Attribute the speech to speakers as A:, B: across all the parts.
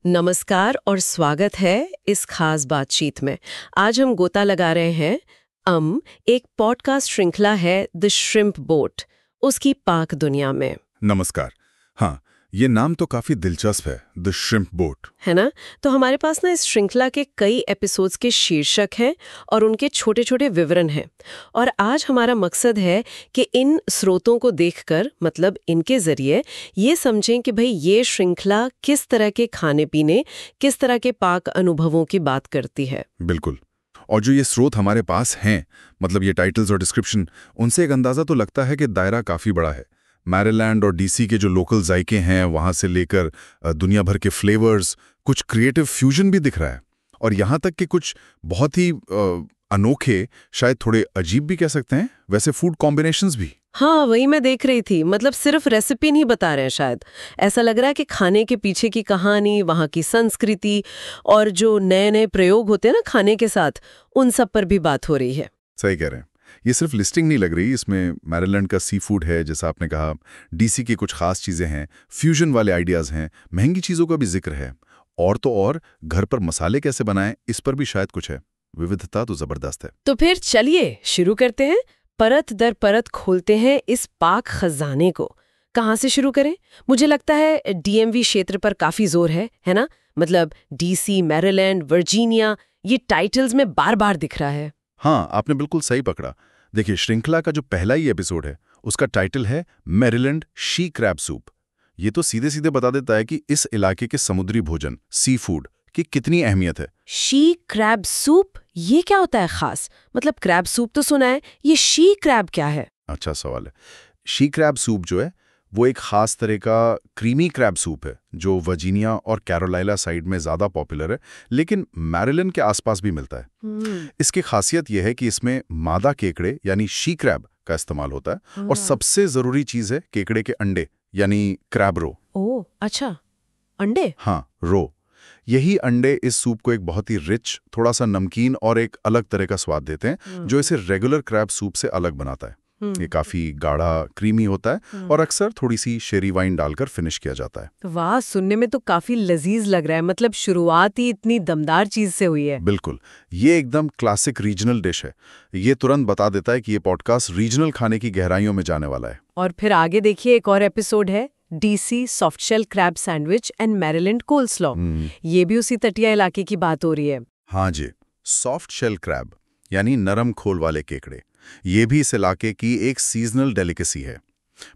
A: नमस्कार और स्वागत है इस खास बातचीत में। आज हम गोता लगा रहे हैं एक पॉडकास्ट श्रृंखला है द श्रिम्प बोट, उसकी पाक दुनिया में।
B: नमस्कार। हाँ, ये नाम तो काफी दिलचस्प है, द श्रिम्प बोट,
A: है ना? तो हमारे पास ना इस श्रृंखला के कई एपिसोड्स के शीर्षक हैं और उनके छोटे छोटे विवरण हैं। और आज हमारा मकसद है कि इन स्रोतों को देखकर, मतलब इनके जरिए ये समझें कि भाई ये श्रृंखला किस तरह के खाने पीने, किस तरह के पाक अनुभवों की बात करती है।
B: बिल्कुल। और जो ये स्रोत हमारे पास हैं, मतलब ये टाइटल्स और डिस्क्रिप्शन, उनसे एक अंदाजा तो लगता है कि दायरा काफी बड़ा है। मैरीलैंड और डीसी के जो लोकल जायके हैं, वहां से लेकर दुनिया भर के फ्लेवर्स, कुछ क्रिएटिव फ्यूजन भी दिख रहा है। और यहाँ तक कि कुछ बहुत ही अनोखे, शायद थोड़े अजीब भी कह सकते हैं, वैसे फूड कॉम्बिनेशंस भी।
A: हाँ, वही मैं देख रही थी। मतलब सिर्फ रेसिपी नहीं बता रहे हैं, शायद ऐसा लग रहा है कि खाने के पीछे की कहानी, वहाँ की संस्कृति और जो नए नए प्रयोग होते हैं ना खाने के साथ, उन सब पर भी बात हो रही है।
B: सही कह रहे हैं। ये सिर्फ लिस्टिंग नहीं लग रही, इसमें मैरीलैंड का सी फूड है, जैसा आपने कहा, डीसी की कुछ खास चीज़ें हैं, फ्यूजन वाले आइडियाज़ हैं, महंगी चीज़ों का भी जिक्र है। और तो और घर पर मसाले कैसे बनाएं, इस पर भी शायद कुछ है। विविधता तो ज़बरदस्त है।
A: तो फिर चलिए शुरू करते हैं। परत दर परत खोलते हैं इस पाक खजाने को। कहाँ से शुरू करें? मुझे लगता है डीएमवी क्षेत्र पर काफी जोर है ना? मतलब डीसी, मैरीलैंड, वर्जीनिया, ये टाइटल्स में बार बार दिख रहा है।
B: हाँ, आपने बिल्कुल सही पकड़ा। देखिए, श्रृंखला का जो पहला ही एपिसोड है, उसका टाइटल है मैरीलैंड शी क्रैब सूप। ये तो सीधे सीधे बता देता है कि इस इलाके के समुद्री भोजन, सी फूड, की कितनी अहमियत है।
A: शी क्रैब सूप, ये क्या होता है खास? मतलब क्रैब सूप तो सुना है, ये शी क्रैब क्या है?
B: अच्छा सवाल है। शी क्रैब सूप जो है, वो एक खास तरह का क्रीमी क्रैब सूप है, जो वर्जीनिया और कैरोलिना साइड में ज़्यादा पॉपुलर है, लेकिन मैरीलैंड के आसपास भी मिलता है। इसकी खासियत यह है कि इसमें मादा केकड़े यानी शी क्रैब का इस्तेमाल होता है, और सबसे ज़रूरी चीज़ है केकड़े के अंडे, यानी क्रैब रो।
A: ओह अच्छा, अंडे?
B: हाँ, रो। यही अंडे इस सूप को एक बहुत ही रिच, थोड़ा सा नमकीन और एक अलग तरह का स्वाद देते हैं, जो इसे रेगुलर क्रैब सूप से अलग बनाता है। ये काफी गाढ़ा, क्रीमी होता है और अक्सर थोड़ी सी शेरी वाइन डालकर फिनिश किया जाता है।
A: वाह, सुनने में तो काफी लजीज लग रहा है। मतलब शुरुआत ही इतनी दमदार चीज से हुई है।
B: बिल्कुल, ये एकदम क्लासिक रीजनल डिश है। ये तुरंत बता देता है कि ये पॉडकास्ट रीजनल खाने की गहराइयों में जाने वाला है।
A: और फिर आगे देखिए, एक और एपिसोड है DC soft shell crab sandwich and Maryland coleslaw. ये भी उसी तटीय इलाके की बात हो रही है।
B: हाँ जी, सॉफ्ट शेल क्रैब यानी नरम खोल वाले केकड़े, ये भी इस इलाके की एक सीजनल डेलिकेसी है।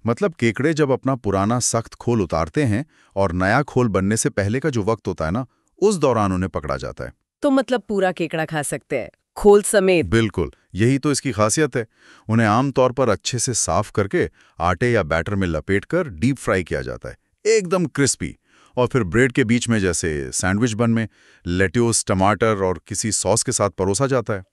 B: मतलब केकड़े जब अपना पुराना सख्त खोल उतारते हैं और नया खोल बनने से पहले का जो वक्त होता है ना, उस दौरान उन्हें पकड़ा जाता है।
A: तो मतलब पूरा केकड़ा खा सकते हैं, खोल समेत?
B: बिल्कुल, यही तो इसकी खासियत है। उन्हें आमतौर पर अच्छे से साफ करके आटे या बैटर में लपेटकर डीप फ्राई किया जाता है, एकदम क्रिस्पी। और फिर ब्रेड के बीच में, जैसे सैंडविच बन में, लेट्यूस, टमाटर और किसी सॉस के साथ परोसा जाता है।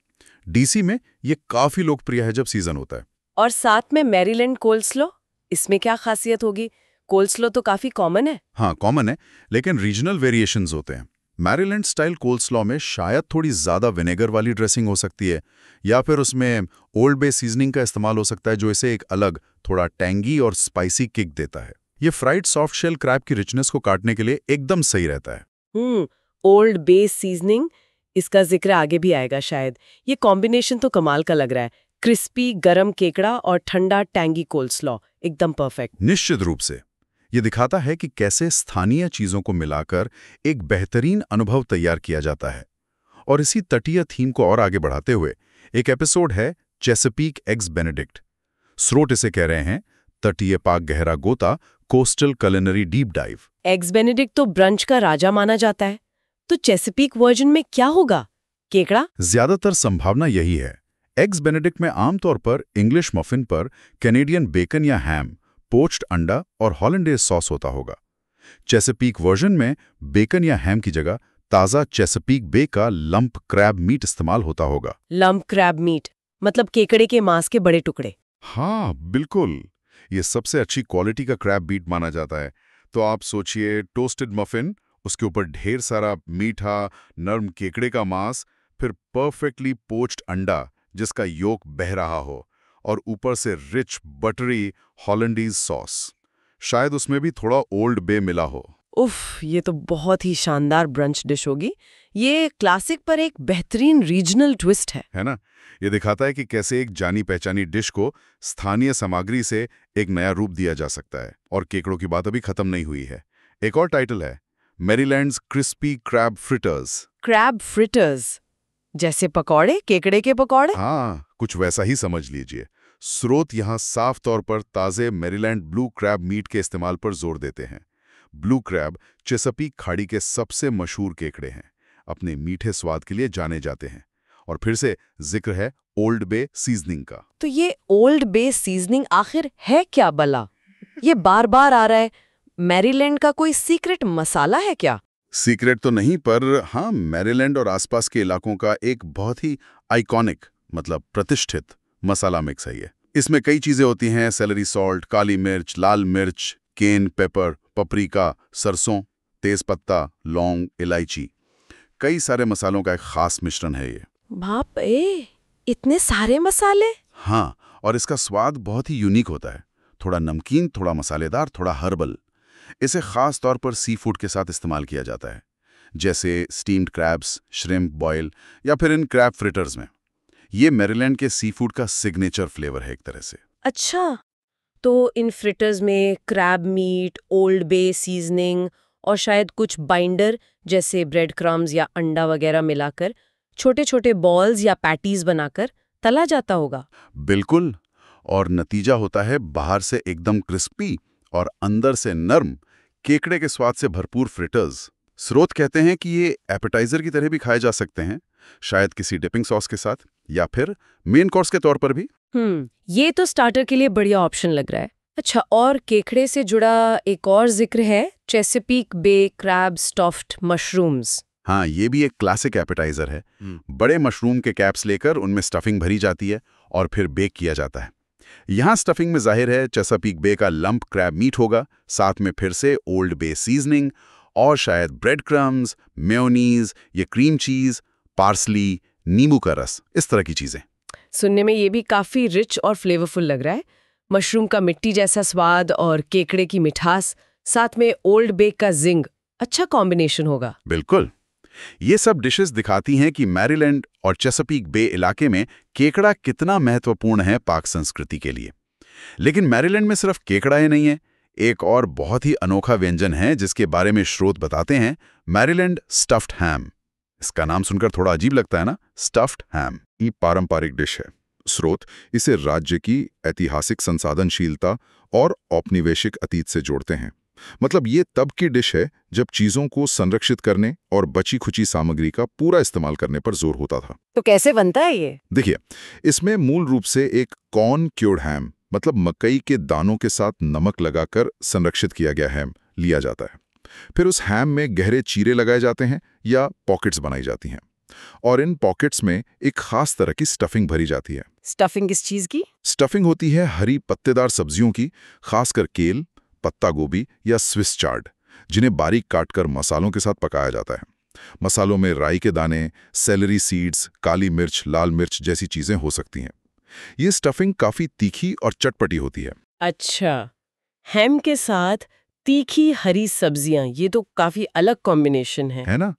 B: डीसी में ये काफी लोकप्रिय है जब सीजन होता है।
A: और साथ में मैरीलैंड कोल्स्लॉ, इसमें क्या खासियत होगी? कोल्स्लॉ तो काफी कॉमन है।
B: हाँ, कॉमन है, लेकिन रीजनल वेरिएशंस होते हैं। मैरीलैंड स्टाइल कोल्स्लॉ में शायद थोड़ी ज्यादा विनेगर वाली ड्रेसिंग हो सकती है, या फिर उसमें ओल्ड बे सीजनिंग का इस्तेमाल हो सकता है, जो इसे एक अलग, थोड़ा टैंगी और स्पाइसी किक देता है। ये फ्राइड सॉफ्ट शेल क्रैब की रिचनेस को काटने के लिए एकदम सही रहता है।
A: ओल्ड बेस सीजनिंग, इसका जिक्र आगे भी आएगा शायद। ये कॉम्बिनेशन तो कमाल का लग रहा है। क्रिस्पी गरम केकड़ा और ठंडा टैंगी कोल्स्लॉ, एकदम परफेक्ट।
B: निश्चित रूप से ये दिखाता है कि कैसे स्थानीय चीजों को मिलाकर एक बेहतरीन अनुभव तैयार किया जाता है। और इसी तटीय थीम को और आगे बढ़ाते हुए एक एपिसोड है चेसपीक एग्स बेनेडिक्ट। स्रोत इसे कह रहे हैं तटीय पाक गहरा गोता, coastal culinary deep dive.
A: Eggs Benedict तो ब्रंच का राजा माना जाता है, तो चेसपीक वर्जन में क्या होगा? केकड़ा?
B: ज्यादातर संभावना यही है। एग्स बेनेडिक्ट में आमतौर पर इंग्लिश मफिन पर कैनेडियन बेकन या हैम, पोच्ड अंडा और हॉलैंडेज सॉस होता होगा। चेसपीक वर्जन में बेकन या हैम की जगह ताज़ा चेसपीक बे का लंप क्रैब मीट इस्तेमाल होता होगा।
A: लंप क्रैब मीट मतलब केकड़े के मांस के बड़े टुकड़े?
B: हाँ बिल्कुल, ये सबसे अच्छी क्वालिटी का क्रैब मीट माना जाता है। तो आप सोचिए, टोस्टेड मफिन, उसके ऊपर ढेर सारा मीठा नरम केकड़े का मांस, फिर परफेक्टली पोच्ड अंडा जिसका योक बह रहा हो, और ऊपर से रिच बटरी हॉलैंडीज सॉस। शायद उसमें भी थोड़ा ओल्ड बे मिला हो।
A: उफ, ये तो बहुत ही शानदार ब्रंच डिश होगी। ये क्लासिक पर एक बेहतरीन रीजनल ट्विस्ट है
B: ना? ये दिखाता है कि कैसे एक जानी पहचानी डिश को स्थानीय सामग्री से एक नया रूप दिया जा सकता है। और केकड़ों की बात अभी खत्म नहीं हुई है। एक और टाइटल है Maryland's crispy crab fritters.
A: Crab fritters, जैसे पकौड़े, केकड़े के पकौड़े।
B: हाँ, कुछ वैसा ही समझ लीजिए। स्रोत यहाँ साफ तौर पर ताजे मैरीलैंड ब्लू क्रैब मीट के इस्तेमाल पर जोर देते हैं। ब्लू क्रैब चेसापीक खाड़ी के सबसे मशहूर केकड़े हैं, अपने मीठे स्वाद के लिए जाने जाते हैं। और फिर से जिक्र है ओल्ड बे सीजनिंग का।
A: तो ये ओल्ड बे सीजनिंग आखिर है क्या भला? ये बार बार आ रहा है। मैरीलैंड का कोई सीक्रेट मसाला है क्या?
B: सीक्रेट तो नहीं, पर हाँ, मैरीलैंड और आसपास के इलाकों का एक बहुत ही आइकॉनिक, मतलब प्रतिष्ठित मसाला मिक्स है ये। इसमें कई चीजें होती हैं: सेलरी सॉल्ट, काली मिर्च, लाल मिर्च, केन पेपर, पपरिका, सरसों, तेजपत्ता, लौंग, इलायची। कई सारे मसालों का एक खास मिश्रण है ये।
A: बाप ए, इतने सारे मसाले?
B: हाँ, और इसका स्वाद बहुत ही यूनिक होता है। थोड़ा नमकीन, थोड़ा मसालेदार, थोड़ा हर्बल। इसे खास तौर पर सी फूड के साथ इस्तेमाल किया जाता है, जैसे स्टीम्ड क्रैब्स, श्रिम्प बॉयल या फिर इन क्रैब फ्रिटर्स में। ये मैरीलैंड के सी फूड का सिग्नेचर फ्लेवर है एक तरह से।
A: अच्छा, तो इन फ्रिटर्स में क्रैब मीट, ओल्ड बे सीजनिंग और शायद कुछ बाइंडर जैसे ब्रेड क्रम्स या अंडा वगैरह मिलाकर छोटे छोटे बॉल्स या पैटीज बनाकर तला जाता होगा।
B: बिल्कुल, और नतीजा होता है बाहर से एकदम क्रिस्पी और अंदर से नर्म, केकड़े के स्वाद से भरपूर फ्रिटर्स। स्रोत कहते हैं कि ये एपेटाइजर की तरह भी खाए जा सकते हैं, शायद किसी डिपिंग सॉस के साथ, या फिर मेन कोर्स के तौर पर भी।
A: ये तो स्टार्टर के लिए बढ़िया ऑप्शन लग रहा है। अच्छा, और केकड़े से जुड़ा एक और जिक्र है, Chesapeake Bay crab stuffed mushrooms.
B: हाँ, ये भी एक क्लासिक एपेटाइजर है। बड़े मशरूम के कैप्स लेकर उनमें स्टफिंग भरी जाती है और फिर बेक किया जाता है। यहाँ स्टफिंग में जाहिर है चेसापीक बे का लंप क्रैब मीट होगा, साथ में फिर से ओल्ड बे सीजनिंग और शायद ब्रेड क्रम्स, मेयोनीज, ये क्रीम चीज, पार्सली, नींबू का रस, इस तरह की चीजें।
A: सुनने में ये भी काफी रिच और फ्लेवरफुल लग रहा है। मशरूम का मिट्टी जैसा स्वाद और केकड़े की मिठास, साथ में ओल्ड बे का जिंग, अच्छा कॉम्बिनेशन होगा।
B: बिल्कुल। ये सब डिशेस दिखाती हैं कि मैरीलैंड और चेसापीक बे इलाके में केकड़ा कितना महत्वपूर्ण है पाक संस्कृति के लिए। लेकिन मैरीलैंड में सिर्फ केकड़ा ही नहीं है, एक और बहुत ही अनोखा व्यंजन है जिसके बारे में स्रोत बताते हैं, मैरीलैंड स्टफ्ड हैम। इसका नाम सुनकर थोड़ा अजीब लगता है ना, स्टफ्ड हैम। ये पारंपरिक डिश है। स्रोत इसे राज्य की ऐतिहासिक संसाधनशीलता और औपनिवेशिक अतीत से जोड़ते हैं। मतलब ये तब की डिश है जब चीजों को संरक्षित करने और बची खुची सामग्री का पूरा इस्तेमाल करने पर जोर होता था।
A: तो कैसे बनता है ये?
B: देखिए, इसमें मूल रूप से एक कॉर्न क्योर्ड हैम, मतलब मकई के दानों के साथ नमक लगाकर संरक्षित किया गया हैम लिया जाता है। फिर उस हैम में गहरे चीरे लगाए जाते हैं या पॉकेट्स बनाई जाती हैं, और इन पॉकेट्स में एक खास तरह की स्टफिंग भरी जाती है।
A: स्टफिंग किस चीज की?
B: स्टफिंग होती है हरी पत्तेदार सब्जियों की, खासकर केल, पत्ता गोभी या स्विस चार्ड, जिन्हें बारीक काटकर मसालों के साथ पकाया जाता है। मसालों में राई के दाने, सेलरी सीड्स, काली मिर्च, लाल मिर्च जैसी चीजें हो सकती हैं। ये स्टफिंग काफी तीखी और चटपटी होती है।
A: अच्छा, हैम के साथ तीखी हरी सब्जियां, ये तो काफी अलग कॉम्बिनेशन है
B: ना?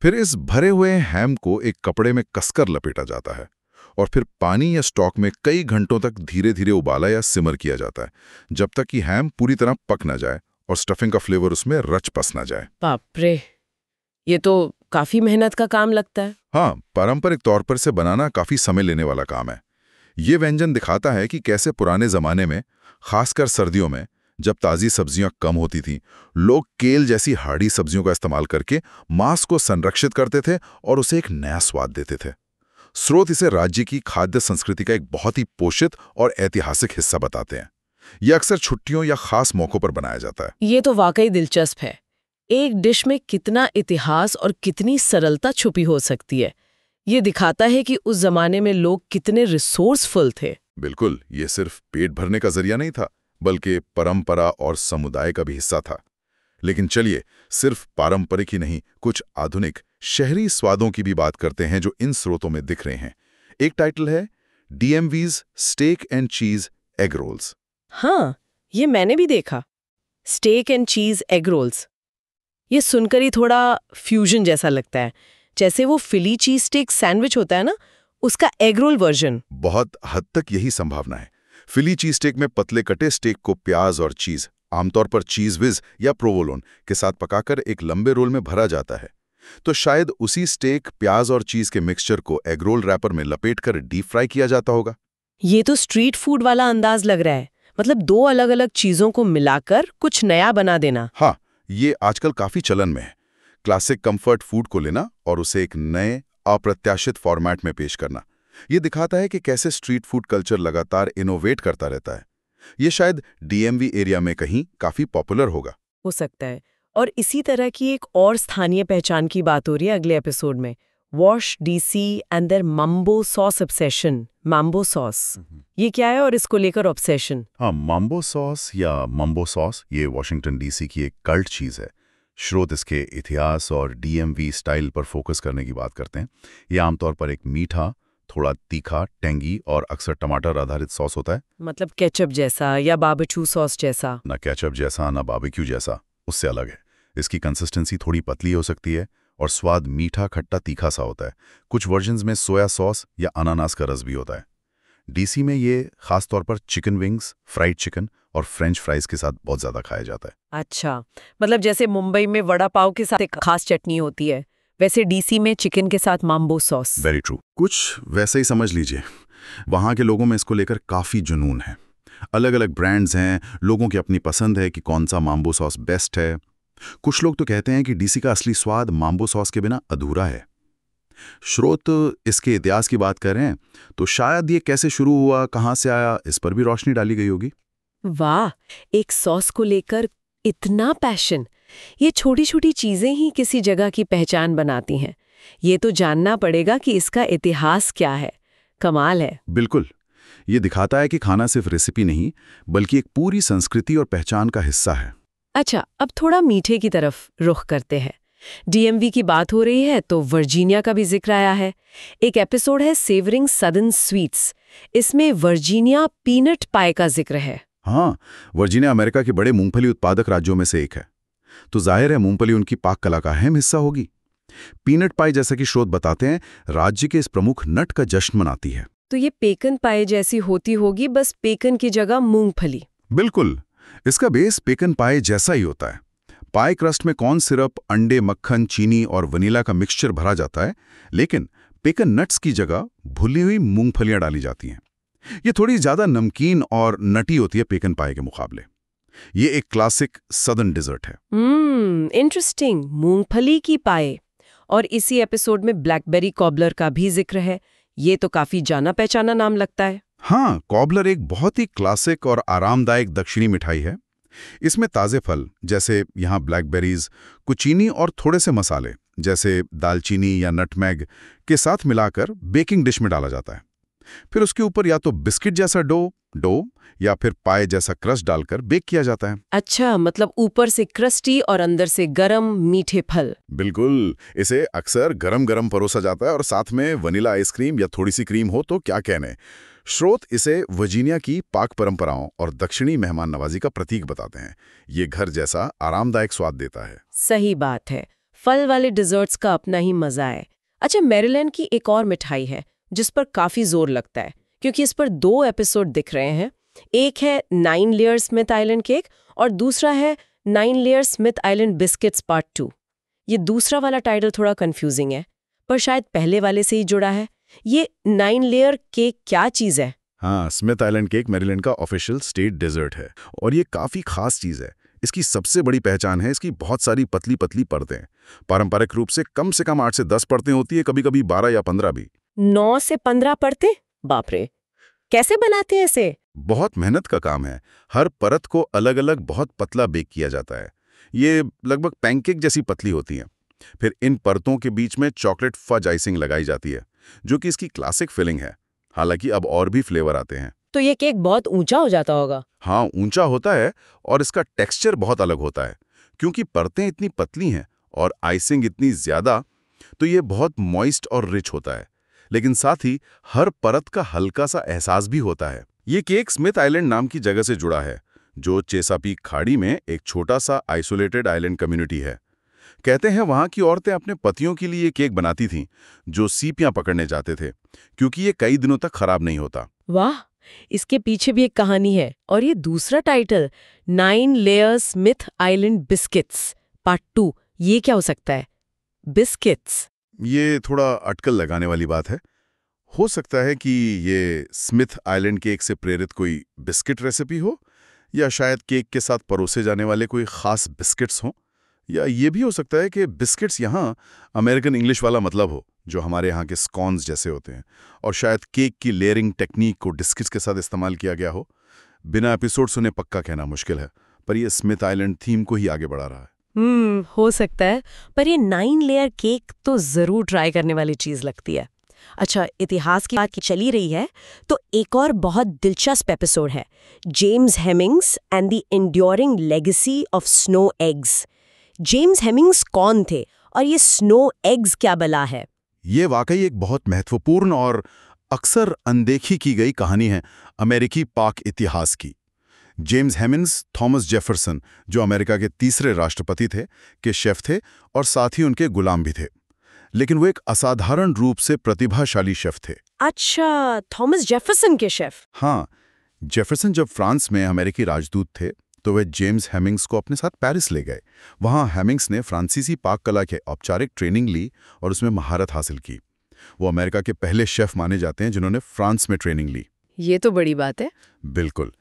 B: फिर इस भरे हुए हैम को एक कपड़े में कसकर लपेटा जाता है और फिर पानी या स्टॉक में कई घंटों तक धीरे धीरे उबाला या सिमर किया जाता है, जब तक कि हैम पूरी तरह पक ना जाए और स्टफिंग का फ्लेवर उसमें रच पस ना जाए।
A: बाप रे, ये तो काफी मेहनत का काम लगता है।
B: हाँ, पारंपरिक तौर पर से बनाना काफी समय लेने वाला काम है। ये व्यंजन दिखाता है कि कैसे पुराने जमाने में, खासकर सर्दियों में, जब ताज़ी सब्जियां कम होती थीं, लोग केल जैसी हार्डी सब्जियों का इस्तेमाल करके मांस को संरक्षित करते थे और उसे एक नया स्वाद देते थे। स्रोत इसे राज्य की खाद्य संस्कृति का एक बहुत ही पोषित और ऐतिहासिक हिस्सा बताते हैं। यह अक्सर छुट्टियों या खास मौक़ों पर बनाया जाता है।
A: ये तो वाकई दिलचस्प है। एक डिश में कितना इतिहास और कितनी सरलता छुपी हो सकती है। ये दिखाता है कि उस जमाने में लोग कितने रिसोर्सफुल थे।
B: बिल्कुल, ये सिर्फ पेट भरने का जरिया नहीं था, बल्कि परंपरा और समुदाय का भी हिस्सा था। लेकिन चलिए, सिर्फ पारंपरिक ही नहीं, कुछ आधुनिक शहरी स्वादों की भी बात करते हैं जो इन स्रोतों में दिख रहे हैं। एक टाइटल है DMV's स्टेक एंड चीज एग रोल्स।
A: हाँ, ये मैंने भी देखा, स्टेक एंड चीज एग रोल्स। ये सुनकर ही थोड़ा फ्यूजन जैसा लगता है, जैसे वो फिली चीज स्टेक सैंडविच होता है ना, उसका एग रोल वर्जन।
B: बहुत हद तक यही संभावना है। फिली चीज स्टेक में पतले कटे स्टेक को प्याज और चीज, आमतौर पर चीज विज या प्रोवोलोन के साथ पकाकर एक लंबे रोल में भरा जाता है। तो शायद उसी स्टेक, प्याज और चीज के मिक्सचर को एग रोल रैपर में लपेटकर डीप फ्राई किया जाता होगा।
A: ये तो स्ट्रीट फूड वाला अंदाज लग रहा है, मतलब दो अलग अलग चीजों को मिलाकर कुछ नया बना देना।
B: हाँ, ये आजकल काफी चलन में है। क्लासिक कंफर्ट फूड को लेना और उसे एक नए अप्रत्याशित फॉर्मेट में पेश करना। ये दिखाता है कि कैसे स्ट्रीट फूड कल्चर लगातार इनोवेट करता रहता है। ये शायद डीएमवी एरिया में कहीं काफी पॉपुलर होगा।
A: हो सकता है। और इसी तरह की एक और स्थानीय पहचान की बात हो रही है अगले एपिसोड में, wash DC and their mumbo sauce obsession. Mambo sauce, ये क्या है और इसको लेकर ऑब्सेशन?
C: हाँ, माम्बो सॉस या मम्बो सॉस ये वॉशिंगटन डीसी की एक कल्ट चीज़ है। स्रोत इसके इतिहास और डीएमवी स्टाइल पर फोकस करने की बात करते हैं। ये आमतौर पर एक मीठा, थोड़ा तीखा, टेंगी और अक्सर टमाटर आधारित सॉस होता है।
A: मतलब केचप जैसा या बारबेक्यू सॉस जैसा?
C: ना केचप जैसा ना बारबेक्यू जैसा, उससे अलग है। इसकी कंसिस्टेंसी थोड़ी पतली हो सकती है और स्वाद मीठा, खट्टा, तीखा सा होता है। कुछ वर्जन्स में सोया सॉस या अनानास का रस भी होता है। डीसी में ये खासतौर पर चिकन विंग्स, फ्राइड चिकन और फ्रेंच फ्राइज के साथ बहुत ज्यादा खाया जाता है।
A: अच्छा, मतलब जैसे मुंबई में वड़ा पाव के साथ एक खास चटनी होती है, वैसे डीसी में चिकन के साथ माम्बो सॉस।
C: वेरी ट्रू, कुछ वैसे ही समझ लीजिए। वहाँ के लोगों में इसको लेकर काफ़ी जुनून है। अलग अलग ब्रांड्स हैं, लोगों की अपनी पसंद है कि कौन सा माम्बो सॉस बेस्ट है। कुछ लोग तो कहते हैं कि डीसी का असली स्वाद माम्बो सॉस के बिना अधूरा है। स्रोत इसके इतिहास की बात करें तो शायद ये कैसे शुरू हुआ, कहाँ से आया, इस पर भी रोशनी डाली गई होगी।
A: वाह, एक सॉस को लेकर इतना पैशन! ये छोटी छोटी चीजें ही किसी जगह की पहचान बनाती हैं। ये तो जानना पड़ेगा कि इसका इतिहास क्या है। कमाल है।
C: बिल्कुल, ये दिखाता है कि खाना सिर्फ रेसिपी नहीं बल्कि एक पूरी संस्कृति और पहचान का हिस्सा है।
A: अच्छा, अब थोड़ा मीठे की तरफ रुख करते हैं। डीएमवी की बात हो रही है तो वर्जीनिया का भी जिक्र आया है। एक एपिसोड है सेवरिंग सदर्न स्वीट्स, इसमें वर्जीनिया पीनट पाई का जिक्र है।
C: हाँ, वर्जीनिया अमेरिका के बड़े मूंगफली उत्पादक राज्यों में से एक है, तो जाहिर है मूंगफली उनकी पाक कला का अहम हिस्सा होगी। पीनट पाई, जैसा कि स्रोत बताते हैं, राज्य के इस प्रमुख नट का जश्न मनाती है।
A: तो ये पेकन पाई जैसी होती होगी, बस पेकन की जगह मूंगफली।
C: बिल्कुल, इसका बेस पेकन पाई जैसा ही होता है। पाई क्रस्ट में कॉर्न सिरप, अंडे, मक्खन, चीनी और वनीला का मिक्सचर भरा जाता है, लेकिन पेकन नट्स की जगह भुनी हुई मूंगफलियां डाली जाती हैं। ये थोड़ी ज्यादा नमकीन और नटी होती है पेकन पाई के मुकाबले। ये एक क्लासिक सदर्न डिजर्ट है।
A: इंटरेस्टिंग, मूंगफली की पाई। और इसी एपिसोड में ब्लैकबेरी कॉबलर का भी जिक्र है। ये तो काफी जाना पहचाना नाम लगता है।
C: हाँ, कॉबलर एक बहुत ही क्लासिक और आरामदायक दक्षिणी मिठाई है। इसमें ताज़े फल जैसे यहाँ ब्लैकबेरीज, कुछ चीनी और थोड़े से मसाले जैसे दालचीनी या नटमैग के साथ मिलाकर बेकिंग डिश में डाला जाता है। फिर उसके ऊपर या तो बिस्किट जैसा डो या फिर पाए जैसा क्रस्ट डालकर बेक किया जाता है।
A: अच्छा, मतलब ऊपर से क्रस्टी और अंदर से गरम मीठे फल।
C: बिल्कुल, इसे अक्सर गरम गरम परोसा जाता है और साथ में वनीला आइसक्रीम या थोड़ी सी क्रीम हो तो क्या कहने। स्रोत इसे वर्जीनिया की पाक परंपराओं और दक्षिणी मेहमान नवाजी का प्रतीक बताते हैं। ये घर जैसा आरामदायक स्वाद देता है।
A: सही बात है, फल वाले डिजर्ट्स का अपना ही मजा है। अच्छा, मैरीलैंड की एक और मिठाई है जिस पर काफी जोर लगता है, क्योंकि इस पर 2 एपिसोड दिख रहे हैं। एक है 9 लेयर स्मिथ आइलैंड केक और दूसरा है 9 layer Smith island biscuits part 2। ये दूसरा वाला टाइटल थोड़ा कंफ्यूजिंग है, पर शायद पहले वाले से ही जुड़ा है। ये 9 लेयर केक क्या चीज है?
C: हाँ, स्मिथ आइलैंड केक मैरीलैंड का ऑफिशियल स्टेट डेजर्ट है और ये काफी खास चीज है। इसकी सबसे बड़ी पहचान है इसकी बहुत सारी पतली पतली परतें। पारंपरिक रूप से कम 8 से 10 परतें होती है, कभी कभी 12 या 15 भी।
A: 9 से 15 परतें? बाप रे, कैसे बनाते हैं इसे?
C: बहुत मेहनत का काम है। हर परत को अलग अलग बहुत पतला बेक किया जाता है। ये लगभग पैनकेक जैसी पतली होती है। फिर इन परतों के बीच में चॉकलेट फज आइसिंग लगाई जाती है, जो कि इसकी क्लासिक फिलिंग है। हालांकि अब और भी फ्लेवर आते हैं।
A: तो ये केक बहुत ऊंचा हो जाता होगा।
C: हाँ, ऊंचा होता है और इसका टेक्सचर बहुत अलग होता है। क्योंकि परतें इतनी पतली हैं और आइसिंग इतनी ज्यादा, तो ये बहुत मॉइस्ट और रिच होता है। लेकिन साथ ही हर परत का हल्का सा एहसास भी होता है। ये केक स्मिथ आइलैंड नाम की जगह से जुड़ा है, जो चेसापीक खाड़ी में एक छोटा सा आइसोलेटेड आइलैंड कम्युनिटी है। कहते हैं वहाँ की औरतें अपने पतियों के लिए केक बनाती थीं जो सीपियां पकड़ने जाते थे, क्योंकि ये कई दिनों तक खराब नहीं होता।
A: वाह, इसके पीछे भी एक कहानी है। और ये दूसरा title 9 layers Smith island biscuits part 2, ये क्या हो सकता है? बिस्किट्स।
C: ये थोड़ा अटकल लगाने वाली बात है। हो सकता है कि ये स्मिथ आइलैंड केक से प्रेरित कोई बिस्किट रेसिपी हो, या शायद केक के साथ परोसे जाने वाले कोई खास बिस्किट्स हों, या ये भी हो सकता है कि बिस्किट्स यहाँ अमेरिकन इंग्लिश वाला मतलब हो, जो हमारे यहाँ के स्कॉन्स जैसे होते हैं, और शायद केक की लेयरिंग टेक्निक को बिस्किट्स के साथ इस्तेमाल किया गया हो। बिना एपिसोड सुने पक्का कहना मुश्किल है, पर ये स्मिथ आइलैंड थीम को ही आगे बढ़ा रहा है।
A: हो सकता है, पर ये 9 लेयर केक तो जरूर ट्राई करने वाली चीज लगती है। अच्छा, इतिहास की बात चली रही है तो एक और बहुत दिलचस्प एपिसोड है, James Heminges and the enduring legacy of snow eggs. James Heminges कौन थे और ये स्नो एग्स क्या बला है?
C: ये वाकई एक बहुत महत्वपूर्ण और अक्सर अनदेखी की गई कहानी है अमेरिकी पाक इतिहास की। जेम्स हेमिंग्स थॉमस जेफरसन, जो अमेरिका के तीसरे राष्ट्रपति थे, के शेफ थे और साथ ही उनके गुलाम भी थे। लेकिन वो एक असाधारण रूप से प्रतिभाशाली शेफ थे।
A: अच्छा, थॉमस जेफरसन के शेफ।
C: हाँ, जेफरसन जब फ्रांस में अमेरिकी राजदूत थे तो वे जेम्स हेमिंग्स को अपने साथ पेरिस ले गए। वहाँ हेमिंग्स ने फ्रांसीसी पाक कला के औपचारिक ट्रेनिंग ली और उसमें महारत हासिल की। वो अमेरिका के पहले शेफ माने जाते हैं जिन्होंने फ्रांस में ट्रेनिंग ली।
A: ये तो बड़ी बात है।
C: बिल्कुल।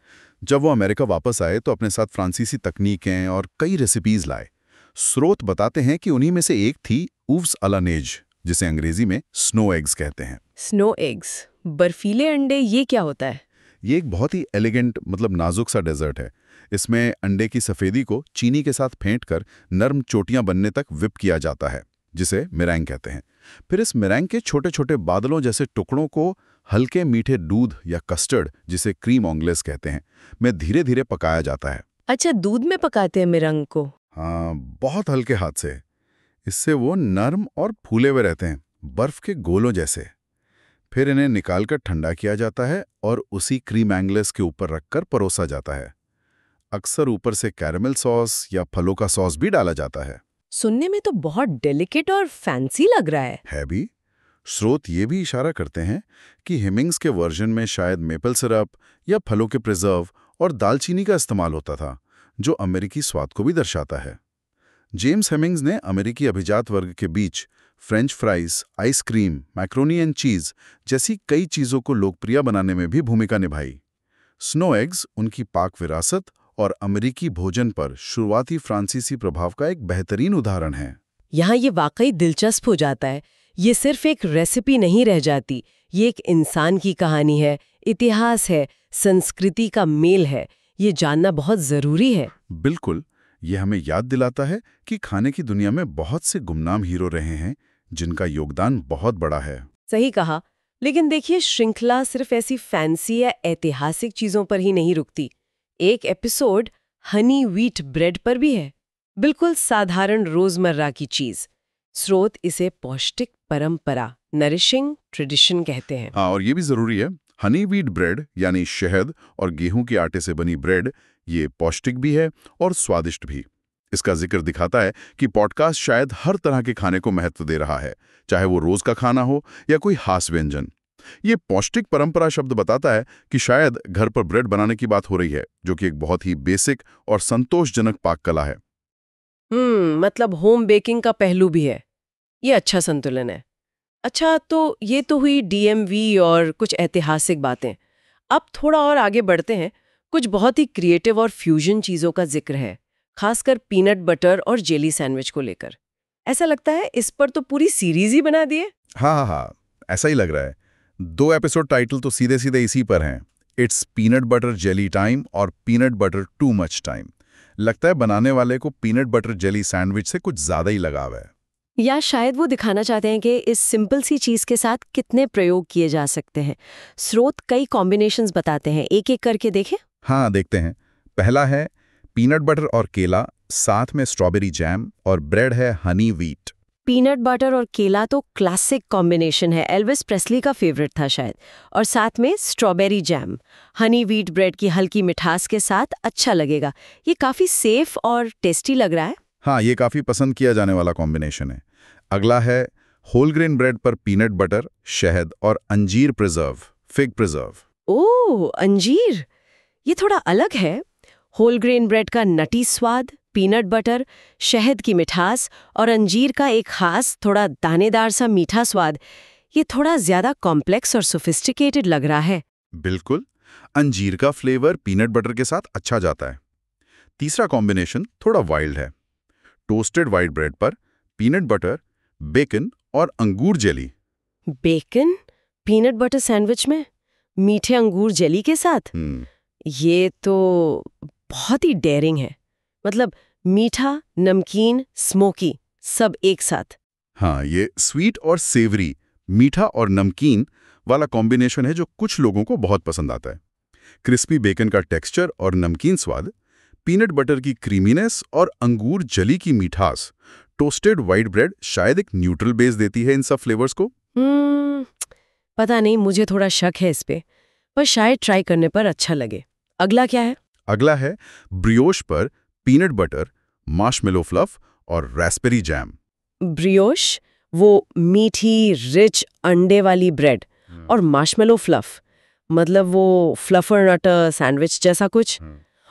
C: जब वो अमेरिका वापस आए तो अपने साथ फ्रांसीसी तकनीकें और कई रेसिपीज लाए। स्रोत बताते हैं कि उन्हीं में से एक थी ऊव्स अला नेज, जिसे अंग्रेजी में स्नो एग्स कहते हैं।
A: स्नो एग्स, बर्फीले अंडे, ये क्या होता है?
C: ये एक बहुत ही एलिगेंट मतलब नाजुक सा डेजर्ट है। इसमें अंडे की सफ़ेदी को चीनी के साथ फेंटकर नरम चोटियां बनने तक विप किया जाता है, जिसे मिरैंग कहते हैं। फिर इस मिरैंग के छोटे छोटे बादलों जैसे टुकड़ों को हल्के मीठे दूध या कस्टर्ड, जिसे क्रीम ऑंगलेस कहते हैं, में धीरे धीरे पकाया जाता है।
A: अच्छा, दूध में पकाते हैं मिरंग को?
C: हाँ, बहुत हल्के हाथ से। इससे वो नर्म और फूले हुए रहते हैं, बर्फ के गोलों जैसे। फिर इन्हें निकालकर ठंडा किया जाता है और उसी क्रीम एंगलेस के ऊपर रखकर परोसा जाता है। अक्सर ऊपर से कैरेमल सॉस या फलों का सॉस भी डाला जाता है।
A: सुनने में तो बहुत डेलिकेट और फैंसी लग रहा है
C: भी। स्रोत ये भी इशारा करते हैं कि हेमिंग्स के वर्जन में शायद मेपल सिरप या फलों के प्रिजर्व और दालचीनी का इस्तेमाल होता था, जो अमेरिकी स्वाद को भी दर्शाता है। जेम्स हेमिंग्स ने अमेरिकी अभिजात वर्ग के बीच French fries, ice cream, macaroni and cheese जैसी कई चीज़ों को लोकप्रिय बनाने में भी भूमिका निभाई। स्नो एग्स उनकी पाक विरासत और अमेरिकी भोजन पर शुरुआती फ्रांसीसी प्रभाव का एक बेहतरीन उदाहरण है।
A: यहाँ ये वाकई दिलचस्प हो जाता है। ये सिर्फ एक रेसिपी नहीं रह जाती, ये एक इंसान की कहानी है, इतिहास है, संस्कृति का मेल है। ये जानना बहुत जरूरी है।
C: बिल्कुल। ये हमें याद दिलाता है कि खाने की दुनिया में बहुत से गुमनाम हीरो रहे हैं जिनका योगदान बहुत बड़ा है।
A: सही कहा। लेकिन देखिए, श्रृंखला सिर्फ ऐसी फैंसी या ऐतिहासिक चीजों पर ही नहीं रुकती। एक एपिसोड हनी व्हीट ब्रेड पर भी है, बिल्कुल साधारण रोजमर्रा की चीज। स्रोत इसे पौष्टिक परंपरा, नरिशिंग ट्रेडिशन कहते हैं।
C: हाँ, और ये भी जरूरी है, हनी व्हीट ब्रेड यानी शहद और गेहूं के आटे से बनी ब्रेड, ये पौष्टिक भी है और स्वादिष्ट भी। इसका जिक्र दिखाता है कि पॉडकास्ट शायद हर तरह के खाने को महत्व दे रहा है, चाहे वो रोज का खाना हो या कोई खास व्यंजन। ये पौष्टिक परंपरा शब्द बताता है कि शायद घर पर ब्रेड बनाने की बात हो रही है, जो कि एक बहुत ही बेसिक और संतोषजनक पाक कला है।
A: मतलब होम बेकिंग का पहलू भी है। ये अच्छा संतुलन है। अच्छा, तो ये तो हुई डीएमवी और कुछ ऐतिहासिक बातें। अब थोड़ा और आगे बढ़ते हैं। कुछ बहुत ही क्रिएटिव और फ्यूजन चीज़ों का जिक्र है, खासकर पीनट बटर और जेली सैंडविच को लेकर। ऐसा लगता है इस पर तो पूरी सीरीज ही बना दिए।
C: हाँ, ऐसा ही लग रहा है। 2 एपिसोड टाइटल तो सीधे सीधे इसी पर हैं, it's peanut butter jelly time और peanut butter too much time. लगता है बनाने वाले को पीनट बटर जेली सैंडविच से कुछ ज़्यादा ही लगाव है।
A: या शायद वो दिखाना चाहते हैं कि इस सिंपल सी चीज़ के साथ कितने प्रयोग किए जा सकते हैं। स्रोत कई कॉम्बिनेशंस बताते हैं, एक एक करके देखें।
C: हाँ, देखते हैं। पहला है पीनट बटर और केला, साथ में स्ट्रॉबेरी जैम, और ब्रेड है हनी व्हीट।
A: पीनट बटर और केला तो क्लासिक कॉम्बिनेशन है, एल्विस प्रेस्ली का फेवरेट था शायद। और साथ में strawberry jam, Honey wheat bread की हल्की मिठास के साथ अच्छा लगेगा। ये काफ़ी सेफ और टेस्टी लग रहा है।
B: हाँ, ये काफ़ी पसंद किया जाने वाला कॉम्बिनेशन है। अगला है होल ग्रेन ब्रेड पर पीनट बटर, शहद और अंजीर प्रिजर्व, फिग प्रिजर्व।
A: ओह, अंजीर! ये थोड़ा अलग है। होल ग्रेन ब्रेड का नटी स्वाद, पीनट बटर, शहद की मिठास और अंजीर का एक खास थोड़ा दानेदार सा मीठा स्वाद, ये थोड़ा ज्यादा कॉम्प्लेक्स और सोफिस्टिकेटेड लग रहा है।
B: बिल्कुल, अंजीर का फ्लेवर पीनट बटर के साथ अच्छा जाता है। तीसरा कॉम्बिनेशन थोड़ा वाइल्ड है। टोस्टेड व्हाइट ब्रेड पर पीनट बटर, बेकन और अंगूर jelly.
A: Bacon peanut butter sandwich में मीठे अंगूर जेली के साथ? ये तो बहुत ही डेयरिंग है। मतलब मीठा, नमकीन, स्मोकी सब एक साथ।
B: हाँ, ये स्वीट और सेवरी, मीठा और नमकीन वाला कॉम्बिनेशन है जो कुछ लोगों को बहुत पसंद आता है। क्रिस्पी बेकन का टेक्सचर और नमकीन स्वाद, पीनट बटर की क्रीमीनेस और अंगूर जली की मिठास, टोस्टेड व्हाइट ब्रेड शायद एक न्यूट्रल बेस देती है इन सब फ्लेवर्स को।
A: पता नहीं, मुझे थोड़ा शक है इस पे, पर शायद ट्राई करने पर अच्छा लगे। अगला क्या है?
B: अगला है ब्रियोश पर पीनट बटर, मार्शमेलो फ्लफ और रास्पबेरी जैम।
A: ब्रियोश, वो मीठी रिच अंडे वाली ब्रेड और मार्शमेलो फ्लफ, मतलब वो फ्लफर नटर सैंडविच जैसा कुछ,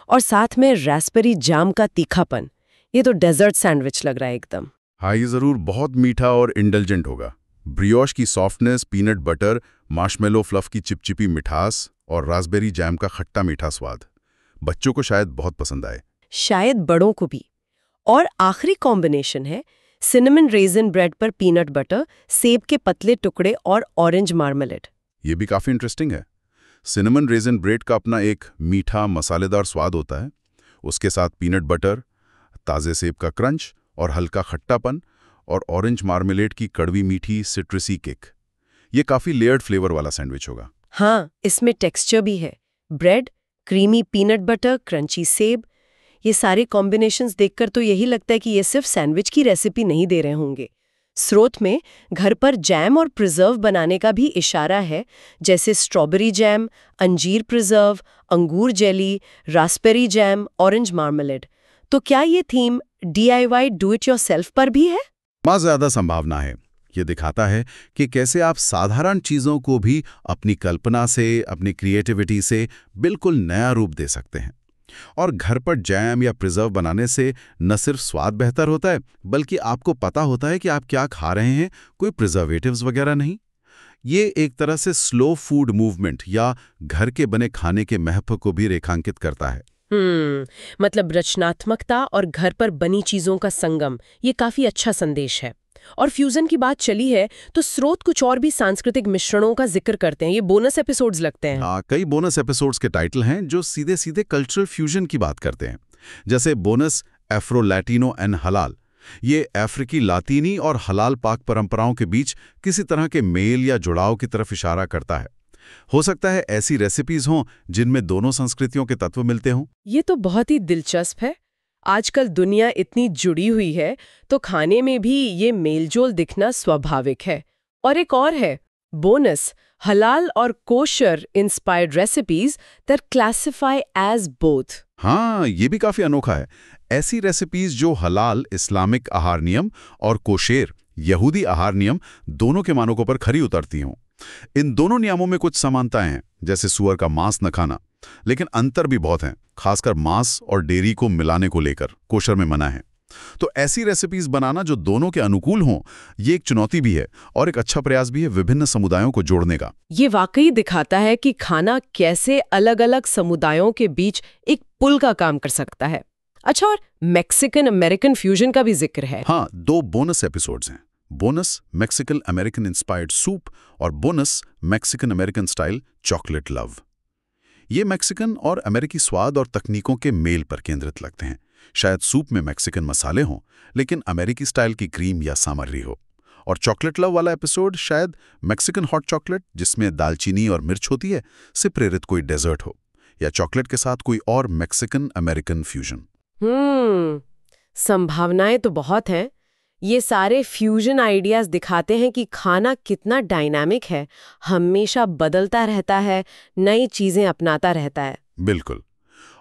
A: और साथ में रास्पबेरी जाम का तीखापन। ये तो डेजर्ट सैंडविच लग रहा है एकदम।
B: हाँ, ये जरूर बहुत मीठा और इंडल्जेंट होगा। ब्रियोश की softness, peanut butter, marshmallow fluff की चिपचिपी मिठास और रास्पबेरी जैम का खट्टा मीठा स्वाद बच्चों को शायद बहुत पसंद आए,
A: शायद बड़ों को भी। और आखिरी कॉम्बिनेशन है सिनेमन रेजिन ब्रेड पर पीनट बटर, सेब के पतले टुकड़े और ऑरेंज मार्मलेड।
B: ये भी काफ़ी इंटरेस्टिंग है। सिनेमन रेजिन ब्रेड का अपना एक मीठा मसालेदार स्वाद होता है। उसके साथ पीनट बटर, ताज़े सेब का क्रंच और हल्का खट्टापन, और ऑरेंज मार्मलेड की कड़वी मीठी सिट्रसी किक। ये काफ़ी लेयर्ड फ्लेवर वाला सैंडविच होगा।
A: हाँ, इसमें टेक्सचर भी है। Bread, creamy peanut butter, crunchy सेब, ये सारे कॉम्बिनेशंस देखकर तो यही लगता है कि ये सिर्फ सैंडविच की रेसिपी नहीं दे रहे होंगे। स्रोत में घर पर जैम और प्रिजर्व बनाने का भी इशारा है, जैसे स्ट्रॉबेरी जैम, अंजीर प्रिजर्व, अंगूर jelly, Raspberry jam, orange marmalade. तो क्या ये theme DIY do it yourself पर भी है?
C: बहुत ज़्यादा संभावना है। ये दिखाता है कि कैसे आप साधारण चीज़ों को भी अपनी कल्पना से, अपनी क्रिएटिविटी से बिल्कुल नया रूप दे सकते हैं। और घर पर जैम या प्रिजर्व बनाने से न सिर्फ स्वाद बेहतर होता है, बल्कि आपको पता होता है कि आप क्या खा रहे हैं, कोई प्रिजर्वेटिव्स वगैरह नहीं। ये एक तरह से स्लो फूड मूवमेंट या घर के बने खाने के महत्व को भी रेखांकित करता है।
A: मतलब रचनात्मकता और घर पर बनी चीजों का संगम, ये काफी अच्छा संदेश है। और फ्यूजन की बात चली है तो स्रोत कुछ और भी सांस्कृतिक मिश्रणों का जिक्र करते हैं। ये बोनस एपिसोड्स लगते हैं।
C: कई बोनस एपिसोड्स के टाइटल हैं जो सीधे सीधे कल्चरल फ्यूजन की बात करते हैं। जैसे बोनस एफ्रो लैटिनो एंड हलाल, ये अफ्रीकी लातीनी और हलाल पाक परंपराओं के बीच किसी तरह के मेल या जुड़ाव की तरफ इशारा करता है। हो सकता है ऐसी रेसिपीज हों जिनमें दोनों संस्कृतियों के तत्व मिलते हों।
A: ये तो बहुत ही दिलचस्प है। आजकल दुनिया इतनी जुड़ी हुई है तो खाने में भी ये मेलजोल दिखना स्वाभाविक है। और एक और है बोनस हलाल और kosher inspired recipes that classify as both.
C: हाँ, ये भी काफी अनोखा है। ऐसी रेसिपीज जो हलाल इस्लामिक आहार नियम और कोशेर यहूदी आहार नियम दोनों के मानकों पर खरी उतरती हों। इन दोनों नियमों में कुछ समानताएं हैं, जैसे सुअर का मांस न खाना, लेकिन अंतर भी बहुत हैं, खासकर मांस और डेयरी को मिलाने को लेकर कोशर में मना है। तो ऐसी रेसिपीज बनाना जो दोनों के अनुकूल हों, ये एक चुनौती भी है और एक अच्छा प्रयास भी है विभिन्न समुदायों को जोड़ने का।
A: ये वाकई दिखाता है कि खाना कैसे अलग-अलग समुदायों के बीच एक पुल का काम कर सकता है। अच्छा, और मैक्सिकन अमेरिकन फ्यूजन का भी जिक्र है।
C: हाँ, 2 बोनस एपिसोड्स हैं। Bonus Mexican American inspired soup और bonus Mexican American style chocolate love. ये मैक्सिकन और अमेरिकी स्वाद और तकनीकों के मेल पर केंद्रित लगते हैं। शायद सूप में मैक्सिकन मसाले हों, लेकिन अमेरिकी स्टाइल की क्रीम या सामग्री हो। और चॉकलेट लव वाला एपिसोड शायद मैक्सिकन हॉट चॉकलेट, जिसमें दालचीनी और मिर्च होती है, से प्रेरित कोई डेजर्ट हो, या चॉकलेट के साथ कोई और मैक्सिकन अमेरिकन फ्यूजन।
A: संभावनाएं तो बहुत हैं। ये सारे फ्यूजन आइडियाज दिखाते हैं कि खाना कितना डायनामिक है, हमेशा बदलता रहता है, नई चीजें अपनाता रहता है।
C: बिल्कुल।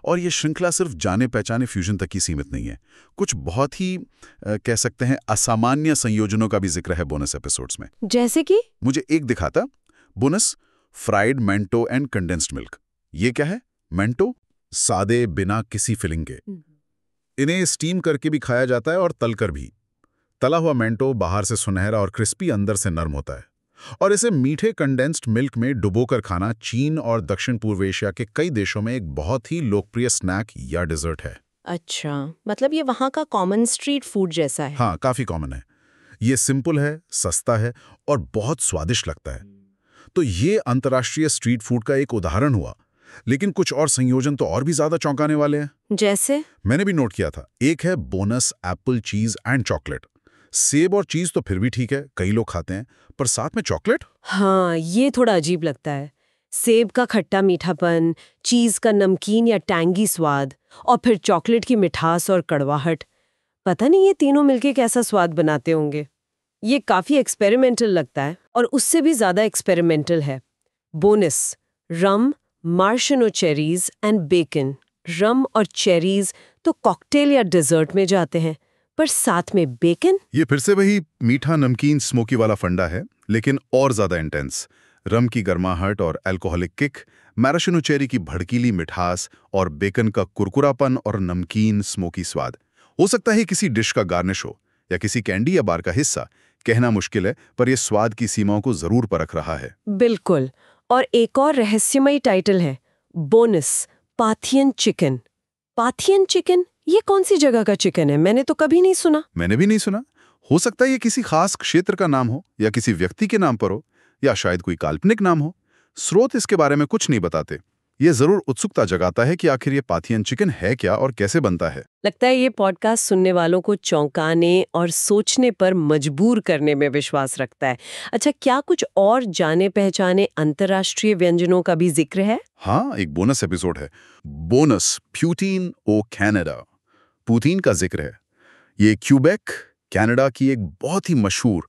C: और ये श्रृंखला सिर्फ जाने पहचाने फ्यूजन तक ही सीमित नहीं है। कुछ बहुत ही कह सकते हैं असामान्य संयोजनों का भी जिक्र है बोनस एपिसोड्स में।
A: जैसे कि
C: मुझे एक दिखाता, bonus fried Mentos and condensed milk. ये क्या है? मेंटो सादे बिना किसी फिलिंग के। इन्हें स्टीम करके भी खाया जाता है और तलकर भी। तला हुआ मेंटो बाहर से सुनहरा और क्रिस्पी, अंदर से नरम होता है, और इसे मीठे कंडेंस्ड मिल्क में डुबोकर खाना चीन और दक्षिण पूर्व एशिया के कई देशों में एक बहुत ही लोकप्रिय स्नैक या डिजर्ट है।
A: अच्छा, मतलब ये वहाँ का कॉमन स्ट्रीट फूड जैसा है।
C: हाँ, काफी कॉमन है। ये सिंपल है, सस्ता है और बहुत स्वादिष्ट लगता है। तो ये अंतर्राष्ट्रीय स्ट्रीट फूड का एक उदाहरण हुआ, लेकिन कुछ और संयोजन तो और भी ज्यादा चौंकाने वाले हैं।
A: जैसे
C: मैंने भी नोट किया था। एक है बोनस एप्पल चीज एंड चॉकलेट। सेब और चीज तो फिर भी ठीक है, कई लोग खाते हैं, पर साथ में चॉकलेट?
A: हाँ, ये थोड़ा अजीब लगता है। सेब का खट्टा मीठापन, चीज का नमकीन या टैंगी स्वाद, और फिर चॉकलेट की मिठास और कड़वाहट। पता नहीं ये तीनों मिलके कैसा स्वाद बनाते होंगे। ये काफी एक्सपेरिमेंटल लगता है, और उससे भी ज्यादा एक्सपेरिमेंटल है। Bonus rum, maraschino cherries and bacon. Rum और चेरीज तो कॉकटेल या डेजर्ट में जाते हैं, पर साथ में बेकन।
C: ये फिर से वही मीठा नमकीन स्मोकी वाला फंडा है, लेकिन और ज्यादा इंटेंस। रम की गर्माहट और अल्कोहलिक किक, मैराशिनो चेरी की भड़कीली मिठास और बेकन का कुरकुरापन और नमकीन स्मोकी स्वाद। हो सकता है किसी डिश का गार्निश हो या किसी कैंडी या बार का हिस्सा, कहना मुश्किल है, पर यह स्वाद की सीमाओं को जरूर परख रहा है।
A: बिल्कुल। और एक और रहस्यमयी टाइटल है, बोनस पाथियन चिकन। पाथियन चिकन, ये कौन सी जगह का चिकन है? मैंने तो कभी नहीं सुना।
C: मैंने भी नहीं सुना। हो सकता है ये किसी खास क्षेत्र का नाम हो, या किसी व्यक्ति के नाम पर हो, या शायद कोई काल्पनिक नाम हो। स्रोत इसके बारे में कुछ नहीं बताते। ये जरूर उत्सुकता जगाता है कि आखिर ये पाथियन चिकन है क्या और कैसे बनता है।
A: लगता है ये पॉडकास्ट सुनने वालों को चौंकाने और सोचने पर मजबूर करने में विश्वास रखता है। अच्छा, क्या कुछ और जाने पहचाने अंतर्राष्ट्रीय व्यंजनों का भी जिक्र है?
C: हाँ, एक बोनस एपिसोड है, बोनस प्यूटीन ओ कैनेडा। पूतीन का जिक्र है। ये क्यूबेक, कनाडा की एक बहुत ही मशहूर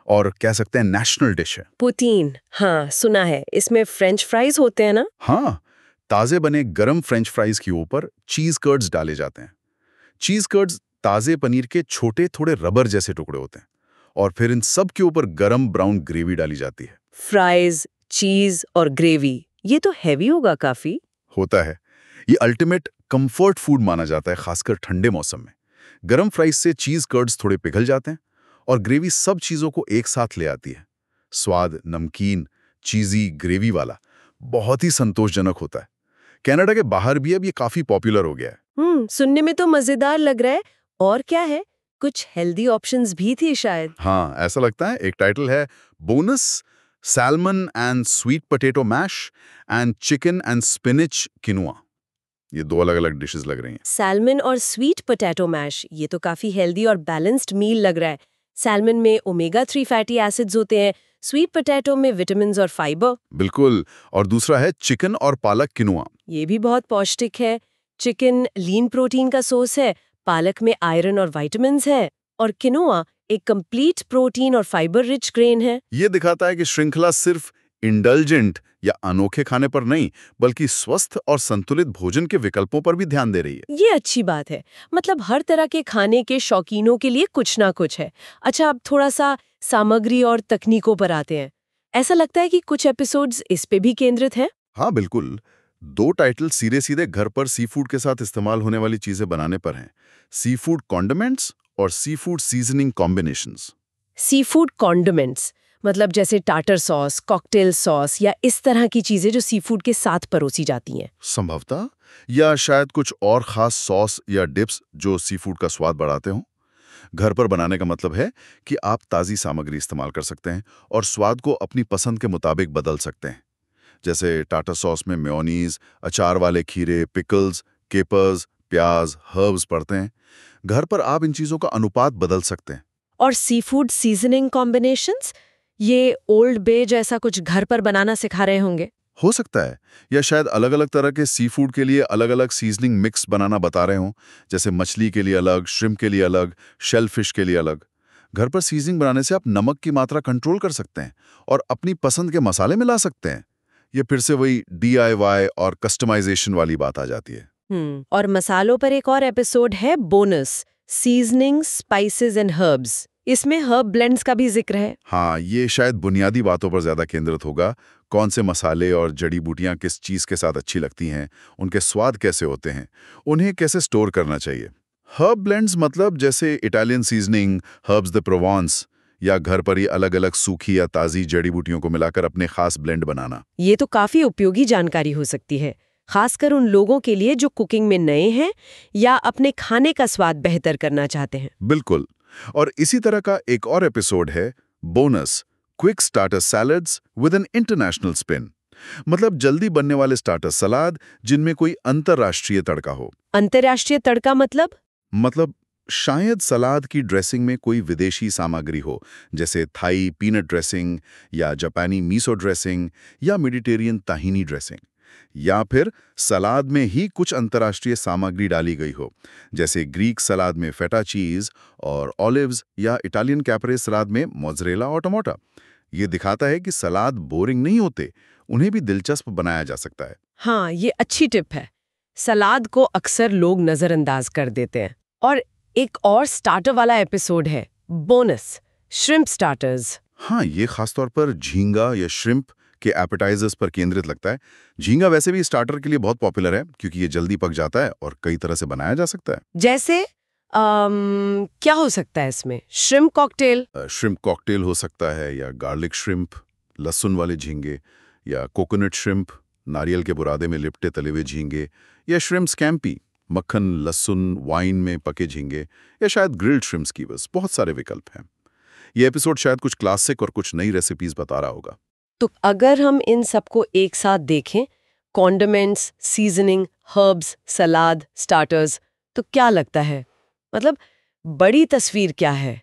C: और कह सकते हैं नेशनल डिश है।
A: पुतीन, हाँ सुना है। इसमें फ्रेंच फ्राइज होते हैं ना?
C: हाँ, ताजे बने गरम फ्रेंच फ्राइज के ऊपर चीज कर्ड्स डाले जाते हैं। चीज कर्ड्स ताजे पनीर के छोटे थोड़े रबर जैसे टुकड़े होते हैं, और फिर इन सब के ऊपर गरम ब्राउन ग्रेवी डाली जाती है।
A: फ्राइज, चीज और ग्रेवी, ये तो हैवी होगा काफी।
C: होता है। ये अल्टीमेट कंफर्ट फूड माना जाता है, खासकर ठंडे मौसम में। गरम फ्राइज से चीज कर्ड्स थोड़े पिघल जाते हैं, और ग्रेवी सब चीजों को एक साथ ले आती है। स्वाद नमकीन, चीजी, ग्रेवी वाला बहुत ही संतोषजनक होता है। कनाडा के बाहर भी अब ये काफी पॉपुलर हो गया है।
A: सुनने में तो मजेदार लग रहा है। और क्या है? कुछ हेल्दी ऑप्शंस भी थी शायद।
C: हाँ, ऐसा लगता है। एक टाइटल है bonus salmon and sweet potato mash and chicken and spinach quinoa. ये दो अलग अलग डिशेस लग रही हैं।
A: सैल्मन और स्वीट पोटैटो मैश, ये तो काफी हेल्दी और बैलेंस्ड मील लग रहा है। सैल्मन में ओमेगा 3 फैटी एसिड्स होते हैं, स्वीट पोटैटो में विटामिन्स और फाइबर।
C: बिल्कुल। और दूसरा है चिकन और पालक किनुआ।
A: ये भी बहुत पौष्टिक है। चिकन लीन प्रोटीन का सोर्स है, पालक में आयरन और विटामिन्स है, और किनुआ एक कंप्लीट प्रोटीन और फाइबर रिच ग्रेन है।
C: ये दिखाता है कि श्रृंखला सिर्फ इंडल्जेंट या अनोखे खाने पर नहीं, बल्कि स्वस्थ और संतुलित भोजन के विकल्पों पर भी ध्यान दे रही है।
A: ये अच्छी बात है। मतलब हर तरह के खाने के शौकीनों के लिए कुछ ना कुछ है। अच्छा, अब थोड़ा सा सामग्री और तकनीकों पर आते हैं। ऐसा लगता है कि कुछ एपिसोड्स इस पे भी केंद्रित हैं।
C: हाँ बिल्कुल। दो टाइटल सीधे सीधे घर पर सी फूड के साथ इस्तेमाल होने वाली चीजें बनाने पर हैं। सी फूड कॉन्डिमेंट्स और sea food seasoning combinations.
A: Sea food condiments मतलब जैसे टार्टर सॉस, कॉकटेल सॉस या इस तरह की चीजें जो सी फूड के साथ परोसी जाती हैं।
C: संभवतः, या शायद कुछ और खास सॉस या डिप्स जो सी फूड का स्वाद बढ़ाते हों। घर पर बनाने का मतलब है कि आप ताज़ी सामग्री इस्तेमाल कर सकते हैं और स्वाद को अपनी पसंद के मुताबिक बदल सकते हैं। जैसे टार्टर सॉस में मेयोनीज, अचार वाले खीरे, पिकल्स, केपर्स, प्याज, हर्ब्स पड़ते हैं। घर पर आप इन चीज़ों का अनुपात बदल सकते हैं।
A: और सी फूड सीजनिंग कॉम्बिनेशंस, ये ओल्ड बे जैसा कुछ घर पर बनाना सिखा रहे होंगे।
C: हो सकता है, या शायद अलग अलग तरह के सी फूड के लिए अलग अलग सीजनिंग मिक्स बनाना बता रहे हों। जैसे मछली के लिए अलग, श्रिम्प के लिए अलग, शेल फिश के लिए अलग। घर पर सीजनिंग बनाने से आप नमक की मात्रा कंट्रोल कर सकते हैं और अपनी पसंद के मसाले मिला सकते हैं। ये फिर से वही DIY और कस्टमाइजेशन वाली बात आ जाती है।
A: और मसालों पर एक और एपिसोड है bonus, seasoning spices and herbs. इसमें हर्ब ब्लेंड्स का भी जिक्र है।
B: हाँ, ये शायद बुनियादी बातों पर ज्यादा केंद्रित होगा। कौन से मसाले और जड़ी बूटियां किस चीज के साथ अच्छी लगती हैं, उनके स्वाद कैसे होते हैं, उन्हें कैसे स्टोर करना चाहिए। हर्ब ब्लेंड्स मतलब जैसे इटालियन सीजनिंग, हर्ब्स द प्रोवांस, या घर पर ही अलग अलग सूखी या ताज़ी जड़ी बूटियों को मिलाकर अपने खास ब्लेंड बनाना।
A: ये तो काफी उपयोगी जानकारी हो सकती है, खासकर उन लोगों के लिए जो कुकिंग में नए हैं या अपने खाने का स्वाद बेहतर करना चाहते हैं।
B: बिल्कुल। और इसी तरह का एक और एपिसोड है bonus, quick starter salads with an international spin. मतलब जल्दी बनने वाले स्टार्टर सलाद जिनमें कोई अंतर्राष्ट्रीय तड़का हो।
A: अंतर्राष्ट्रीय तड़का
B: मतलब शायद सलाद की ड्रेसिंग में कोई विदेशी सामग्री हो, जैसे थाई पीनट ड्रेसिंग या जापानी मीसो ड्रेसिंग या मेडिटेरियन ताहिनी ड्रेसिंग। या फिर सलाद में ही कुछ अंतर्राष्ट्रीय सामग्री डाली गई हो, जैसे ग्रीक सलाद में फेटा चीज और ऑलिव्स, या इटालियन कैपरे सलाद में मोज़रेला और टमाटो। ये दिखाता है कि सलाद बोरिंग नहीं होते, उन्हें भी दिलचस्प बनाया जा सकता है।
A: हाँ, ये अच्छी टिप है। सलाद को अक्सर लोग नजरअंदाज कर देते हैं। और एक और स्टार्टर वाला एपिसोड है बोनस, श्रिम्प स्टार्टर्स।
B: हाँ, ये खासतौर पर झींगा या श्रिम्प के एपेटाइजर्स पर केंद्रित लगता है। झींगा वैसे भी स्टार्टर के लिए बहुत पॉपुलर है क्योंकि ये जल्दी पक जाता है और कई तरह से बनाया जा सकता है।
A: जैसे क्या हो सकता है इसमें? Shrimp cocktail.
B: श्रिम्प कॉकटेल हो सकता है, या गार्लिक श्रिम्प, लहसुन वाले झींगे, या कोकोनट श्रिम्प, नारियल के बुरादे में लिपटे तले हुए झींगे, या श्रिम्प स्कैम्पी, मक्खन लहसुन वाइन में पके झींगे, या शायद ग्रिल्ड श्रिम्प्स की। बस बहुत सारे विकल्प हैं। ये एपिसोड शायद कुछ क्लासिक और कुछ नई रेसिपीज बता रहा होगा।
A: तो अगर हम इन सबको एक साथ देखें, कॉन्डिमेंट्स, सीजनिंग, हर्ब्स, सलाद, स्टार्टर्स, तो क्या लगता है, मतलब बड़ी तस्वीर क्या है?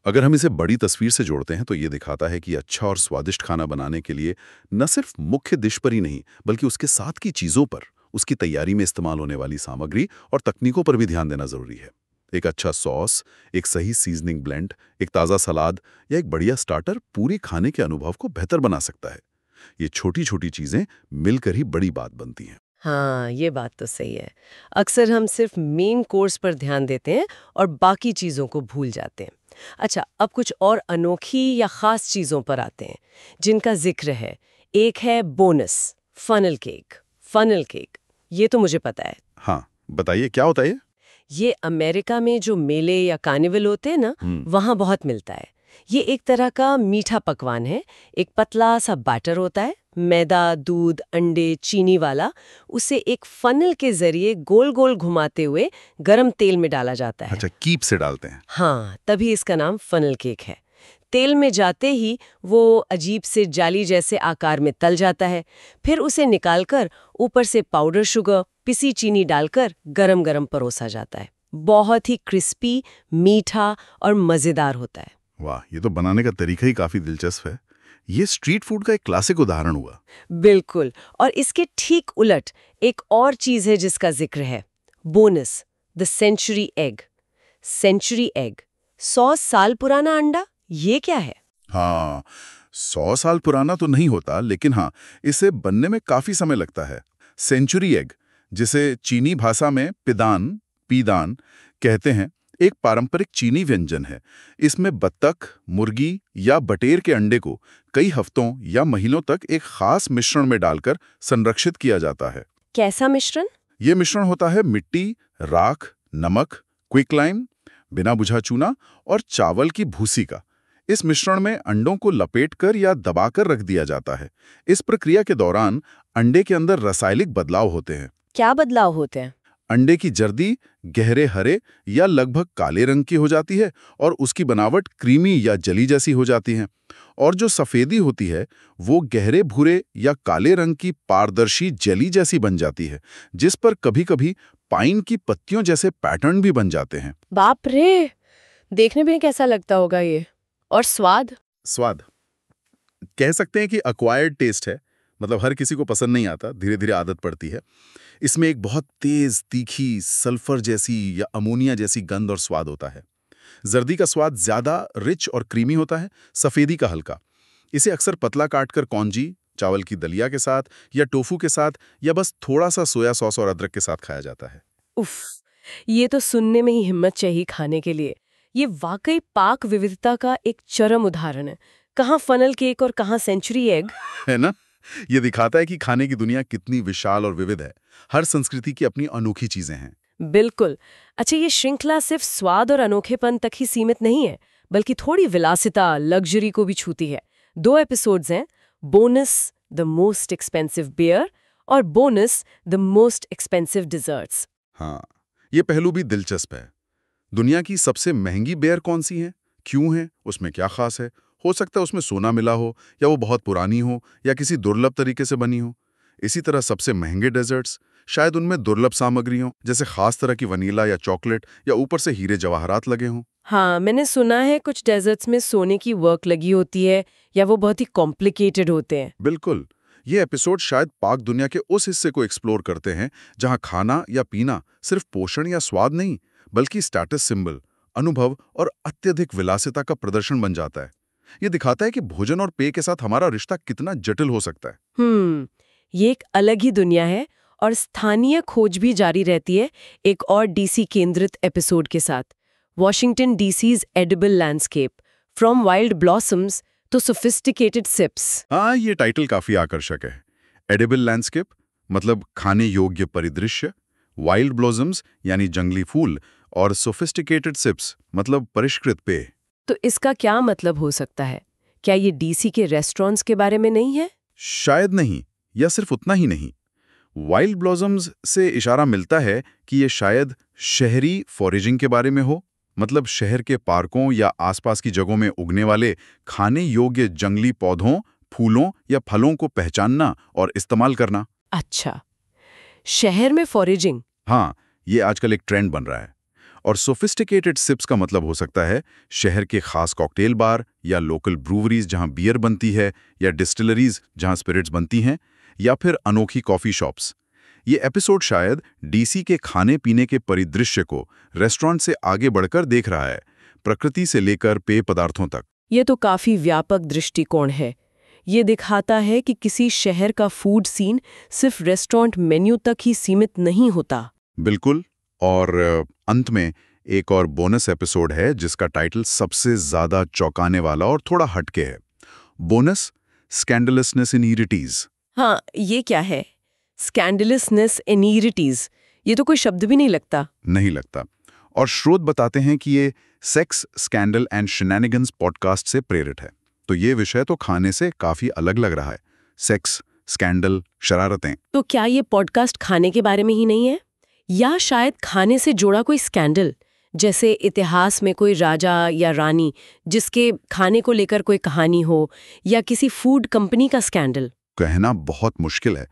B: अगर हम इसे बड़ी तस्वीर से जोड़ते हैं तो ये दिखाता है कि अच्छा और स्वादिष्ट खाना बनाने के लिए न सिर्फ मुख्य डिश पर ही नहीं, बल्कि उसके साथ की चीज़ों पर, उसकी तैयारी में इस्तेमाल होने वाली सामग्री और तकनीकों पर भी ध्यान देना जरूरी है। एक अच्छा सॉस, एक सही सीजनिंग ब्लेंड, एक ताज़ा सलाद या एक बढ़िया स्टार्टर पूरे खाने के अनुभव को बेहतर बना सकता है। ये छोटी छोटी चीज़ें मिलकर ही बड़ी बात बनती हैं।
A: हाँ, ये बात तो सही है। अक्सर हम सिर्फ मेन कोर्स पर ध्यान देते हैं और बाकी चीज़ों को भूल जाते हैं। अच्छा, अब कुछ और अनोखी या ख़ास चीज़ों पर आते हैं जिनका जिक्र है। एक है bonus, funnel cake. Funnel cake, ये तो मुझे पता है।
B: हाँ, बताइए क्या होता है
A: ये अमेरिका में जो मेले या कार्निवल होते हैं ना, वहाँ बहुत मिलता है। ये एक तरह का मीठा पकवान है। एक पतला सा बैटर होता है, मैदा, दूध, अंडे, चीनी वाला। उसे एक फनल के जरिए गोल गोल घुमाते हुए गरम तेल में डाला जाता है।
B: अच्छा, कीप से डालते हैं।
A: हाँ, तभी इसका नाम फनल केक है। तेल में जाते ही वो अजीब से जाली जैसे आकार में तल जाता है। फिर उसे निकालकर ऊपर से पाउडर शुगर, पिसी चीनी डालकर गरम गरम परोसा जाता है। बहुत ही क्रिस्पी, मीठा और मज़ेदार होता है।
B: वाह, ये तो बनाने का तरीका ही काफी दिलचस्प है। ये स्ट्रीट फूड का एक क्लासिक उदाहरण हुआ।
A: बिल्कुल। और इसके ठीक उलट एक और चीज है जिसका जिक्र है, bonus, the century egg. Century egg, 100 साल पुराना अंडा, ये क्या है?
B: हाँ, 100 साल पुराना तो नहीं होता, लेकिन हाँ, इसे बनने में काफी समय लगता है। सेंचुरी एग, जिसे चीनी भाषा में पीदान कहते हैं, एक पारंपरिक चीनी व्यंजन है। इसमें बत्तख, मुर्गी या बटेर के अंडे को कई हफ्तों या महीनों तक एक खास मिश्रण में डालकर संरक्षित किया जाता है।
A: कैसा मिश्रण?
B: ये मिश्रण होता है मिट्टी, राख, नमक, क्विकलाइम, बिना बुझा चूना और चावल की भूसी का। इस मिश्रण में अंडों को लपेटकर या दबाकर रख दिया जाता है। इस प्रक्रिया के दौरान अंडे के अंदर रासायनिक बदलाव होते हैं।
A: क्या बदलाव होते हैं?
B: अंडे की जर्दी गहरे हरे या लगभग काले रंग की हो जाती है और उसकी बनावट क्रीमी या जली जैसी हो जाती है। और जो सफ़ेदी होती है वो गहरे भूरे या काले रंग की पारदर्शी जेली जैसी बन जाती है, जिस पर कभी-कभी पाइन की पत्तियों जैसे पैटर्न भी बन जाते हैं।
A: बाप रे, देखने में कैसा लगता होगा ये? और स्वाद
B: कह सकते हैं कि अक्वायर्ड टेस्ट है, मतलब हर किसी को पसंद नहीं आता, धीरे धीरे आदत पड़ती है। इसमें एक बहुत तेज, तीखी, सल्फर जैसी या अमोनिया जैसी गंध और स्वाद होता है। जर्दी का स्वाद ज्यादा रिच और क्रीमी होता है, सफेदी का हल्का। इसे अक्सर पतला काटकर कॉन्जी चावल की दलिया के साथ या टोफू के साथ या बस थोड़ा सा सोया सॉस और अदरक के साथ खाया जाता है।
A: उफ, ये तो सुनने में ही हिम्मत चाहिए खाने के लिए। ये वाकई पाक विविधता का एक चरम उदाहरण है। कहाँ फनल केक और कहाँ सेंचुरी एग।
B: है ना? ये दिखाता है कि खाने की दुनिया कितनी विशाल और विविध है। हर संस्कृति की अपनी अनोखी चीजें हैं।
A: बिल्कुल। अच्छा, ये श्रृंखला सिर्फ स्वाद और अनोखेपन तक ही सीमित नहीं है, बल्कि थोड़ी विलासिता, लग्जरी को भी छूती है। 2 एपिसोड्स हैं, bonus the most expensive beer और bonus the most expensive desserts.
B: हाँ, ये पहलू भी दिलचस्प है। दुनिया की सबसे महंगी बेयर कौन सी है, क्यों है, उसमें क्या खास है? हो सकता है उसमें सोना मिला हो, या वो बहुत पुरानी हो, या किसी दुर्लभ तरीके से बनी हो। इसी तरह सबसे महंगे डेजर्ट्स, शायद उनमें दुर्लभ सामग्री हो, जैसे खास तरह की वनीला या चॉकलेट, या ऊपर से हीरे जवाहरात लगे हों।
A: हाँ, मैंने सुना है कुछ डेजर्ट्स में सोने की वर्क लगी होती है या वो बहुत ही कॉम्प्लिकेटेड होते हैं।
B: बिल्कुल। ये एपिसोड शायद पाक दुनिया के उस हिस्से को एक्सप्लोर करते हैं जहां खाना या पीना सिर्फ पोषण या स्वाद नहीं, बल्कि स्टेटस सिंबल, अनुभव और अत्यधिक विलासिता का प्रदर्शन बन जाता है। ये दिखाता है कि भोजन और पेय के साथ हमारा रिश्ता कितना जटिल हो सकता है।
A: ये एक अलग ही दुनिया है और स्थानीय खोज भी जारी रहती है एक और डीसी केंद्रित एपिसोड के साथ। Washington DC's edible landscape, from wild blossoms to sophisticated sips.
B: हाँ, ये टाइटल काफी आकर्षक है। एडिबल लैंडस्केप मतलब खाने योग्य परिदृश्य, वाइल्ड ब्लॉसम्स यानी जंगली फूल, और सोफिस्टिकेटेड सिप्स मतलब परिष्कृत पेय।
A: तो इसका क्या मतलब हो सकता है? क्या ये डीसी के रेस्टोरेंट्स के बारे में नहीं है?
B: शायद नहीं, या सिर्फ उतना ही नहीं। वाइल्ड ब्लॉसम्स से इशारा मिलता है कि ये शायद शहरी फॉरेजिंग के बारे में हो, मतलब शहर के पार्कों या आसपास की जगहों में उगने वाले खाने योग्य जंगली पौधों, फूलों या फलों को पहचानना और इस्तेमाल करना।
A: अच्छा, शहर में फॉरेजिंग।
B: हाँ, ये आजकल एक ट्रेंड बन रहा है। और सोफिस्टिकेटेड सिप्स का मतलब हो सकता है शहर के खास कॉकटेल बार या लोकल ब्रूवरीज जहां बियर बनती है, या डिस्टिलरीज जहां स्पिरिट्स बनती हैं, या फिर अनोखी कॉफी शॉप्स। ये एपिसोड शायद डीसी के खाने पीने के परिदृश्य को रेस्टोरेंट से आगे बढ़कर देख रहा है, प्रकृति से लेकर पेय पदार्थों तक।
A: ये तो काफी व्यापक दृष्टिकोण है। ये दिखाता है कि किसी शहर का फूड सीन सिर्फ रेस्टोरेंट मेन्यू तक ही सीमित नहीं होता।
B: बिल्कुल। और अंत में एक और बोनस एपिसोड है जिसका टाइटल सबसे ज्यादा चौंकाने वाला और थोड़ा हटके है। बोनस स्कैंडलसनेस इन इरिटीज।
A: हाँ, ये क्या है? स्कैंडलसनेस इन इरिटीज, ये तो कोई शब्द भी नहीं लगता।
B: और स्रोत बताते हैं कि ये sex scandal and shenanigans podcast से प्रेरित है। तो ये विषय तो खाने से काफी अलग लग रहा है। सेक्स, स्कैंडल, शरारतें।
A: तो क्या ये पॉडकास्ट खाने के बारे में ही नहीं है, या शायद खाने से जुड़ा कोई स्कैंडल, जैसे इतिहास में कोई राजा या रानी जिसके खाने को लेकर कोई कहानी हो, या किसी फूड कंपनी का स्कैंडल?
B: कहना बहुत मुश्किल है।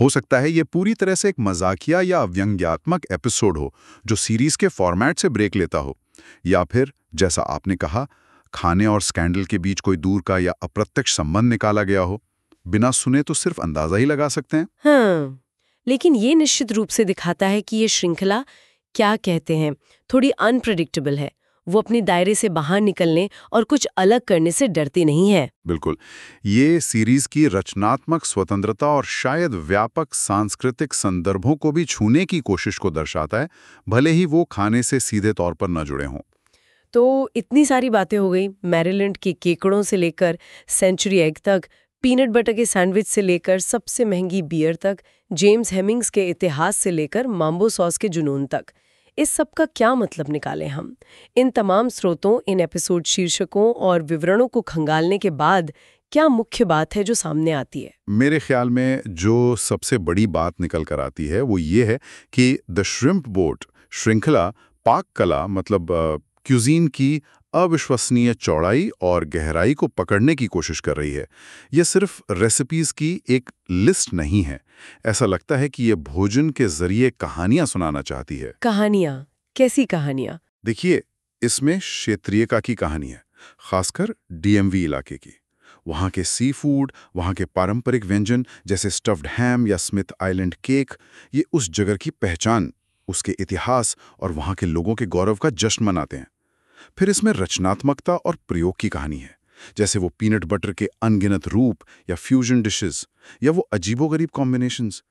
B: हो सकता है ये पूरी तरह से एक मजाकिया या व्यंग्यात्मक एपिसोड हो जो सीरीज के फॉर्मेट से ब्रेक लेता हो, या फिर जैसा आपने कहा, खाने और स्कैंडल के बीच कोई दूर का या अप्रत्यक्ष संबंध निकाला गया हो। बिना सुने तो सिर्फ अंदाजा ही लगा सकते हैं।
A: हाँ, लेकिन ये निश्चित रूप से दिखाता है कि ये श्रृंखला, क्या कहते हैं, थोड़ी अनप्रेडिक्टेबल है। वो अपने दायरे से बाहर निकलने और कुछ अलग करने से डरती नहीं है।
B: बिल्कुल। ये सीरीज की रचनात्मक स्वतंत्रता और शायद व्यापक सांस्कृतिक संदर्भों को भी छूने की कोशिश को दर्शाता है, भले ही वो खाने से सीधे तौर पर न जुड़े हों।
A: तो इतनी सारी बातें हो गई, मैरीलैंड के केकड़ों से लेकर सेंचुरी एग तक, पीनट बटर के सैंडविच से लेकर सबसे महंगी बियर तक, जेम्स हेमिंग्स के इतिहास से लेकर माम्बो सॉस के जुनून तक। इस सब का क्या मतलब निकालें हम? इन तमाम स्रोतों, इन एपिसोड शीर्षकों और विवरणों को खंगालने के बाद क्या मुख्य बात है जो सामने आती है?
B: मेरे ख्याल में जो सबसे बड़ी बात निकल कर आती है वो ये है कि द श्रिम्प बोट श्रृंखला पाक कला मतलब क्यूजीन की अविश्वसनीय चौड़ाई और गहराई को पकड़ने की कोशिश कर रही है। ये सिर्फ रेसिपीज की एक लिस्ट नहीं है। ऐसा लगता है कि ये भोजन के जरिए कहानियां सुनाना चाहती है।
A: कहानियां? कैसी कहानियां?
B: देखिए, इसमें क्षेत्रीयता की कहानी है, खासकर डीएमवी इलाके की। वहाँ के सी फूड, वहाँ के पारंपरिक व्यंजन जैसे स्टफ्ड हैम या स्मिथ आइलैंड केक, ये उस जगह की पहचान, उसके इतिहास और वहाँ के लोगों के गौरव का जश्न मनाते हैं। फिर इसमें रचनात्मकता और प्रयोग की कहानी है,
C: जैसे वो पीनट बटर के अनगिनत रूप या फ्यूजन डिशेस या वो अजीबोगरीब कॉम्बिनेशंस।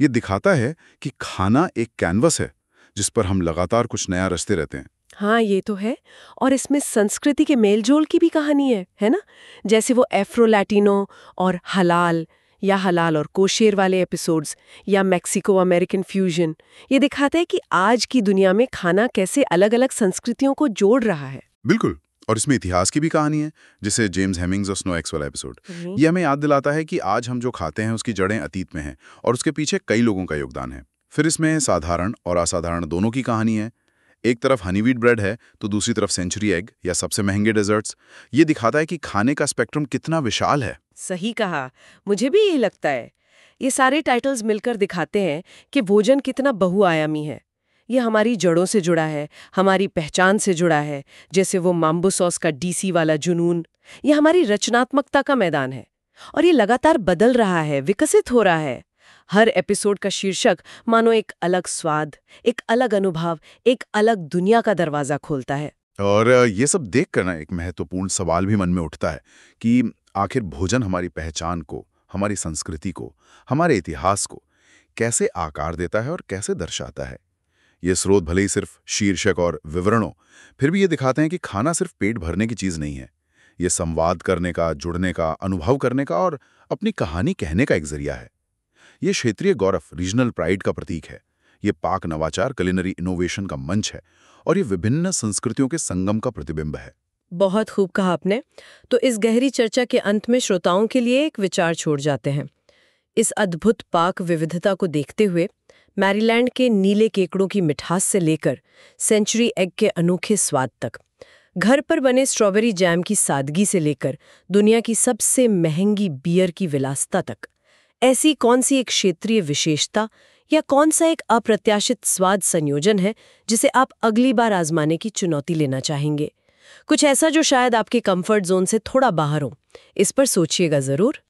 C: ये दिखाता है कि खाना एक कैनवस है जिस पर हम लगातार कुछ नया रचते रहते हैं।
A: हाँ, ये तो है। और इसमें संस्कृति के मेलजोल की भी कहानी है ना? जैसे वो एफ्रो लैटिनो और हलाल और कोशेर वाले एपिसोड्स, या मैक्सिको अमेरिकन फ्यूजन। ये दिखाता है कि आज की दुनिया में खाना कैसे अलग-अलग संस्कृतियों को जोड़ रहा है।
C: बिल्कुल। और इसमें इतिहास की भी कहानी है, जैसे जेम्स हेमिंग्स और स्नो एक्स वाला एपिसोड। ये हमें याद दिलाता है कि आज हम जो खाते हैं उसकी जड़ें अतीत में हैं और उसके पीछे कई लोगों का योगदान है। फिर इसमें साधारण और असाधारण दोनों की कहानी है। एक तरफ हनी व्हीट ब्रेड है तो दूसरी तरफ सेंचुरी एग या सबसे महंगे डेजर्ट्स। ये दिखाता है कि खाने का स्पेक्ट्रम कितना विशाल है।
A: सही कहा, मुझे भी यही लगता है। ये सारे टाइटल्स मिलकर दिखाते हैं कि भोजन कितना बहुआयामी है। ये हमारी जड़ों से जुड़ा है, हमारी पहचान से जुड़ा है, जैसे वो माम्बो सॉस का डीसी वाला जुनून। ये हमारी रचनात्मकता का मैदान है और ये लगातार बदल रहा है, विकसित हो रहा है। हर एपिसोड का शीर्षक मानो एक अलग स्वाद, एक अलग अनुभव, एक अलग दुनिया का दरवाजा खोलता है।
C: और ये सब देखकर ना एक महत्वपूर्ण सवाल भी मन में उठता है कि आखिर भोजन हमारी पहचान को, हमारी संस्कृति को, हमारे इतिहास को कैसे आकार देता है और कैसे दर्शाता है। ये स्रोत भले ही सिर्फ शीर्षक और विवरणों, फिर भी ये दिखाते हैं कि खाना सिर्फ पेट भरने की चीज नहीं है। ये संवाद करने का, जुड़ने का, अनुभव करने का और अपनी कहानी कहने का एक जरिया है। ये क्षेत्रीय गौरव, रीजनल प्राइड का प्रतीक है। ये पाक नवाचार, कुलिनरी इनोवेशन का मंच है और ये विभिन्न संस्कृतियों के संगम का प्रतिबिंब है।
A: बहुत खूब कहा आपने। तो इस गहरी चर्चा के अंत में श्रोताओं के लिए एक विचार छोड़ जाते हैं। इस अद्भुत पाक विविधता को देखते हुए मैरीलैंड के नीले केकड़ों की मिठास से लेकर सेंचुरी एग के अनोखे स्वाद तक, घर पर बने स्ट्रॉबेरी जैम की सादगी से लेकर दुनिया की सबसे महंगी बियर की विलासिता तक, ऐसी कौन सी एक क्षेत्रीय विशेषता या कौन सा एक अप्रत्याशित स्वाद संयोजन है जिसे आप अगली बार आजमाने की चुनौती लेना चाहेंगे? कुछ ऐसा जो शायद आपके कंफर्ट जोन से थोड़ा बाहर हो। इस पर सोचिएगा जरूर।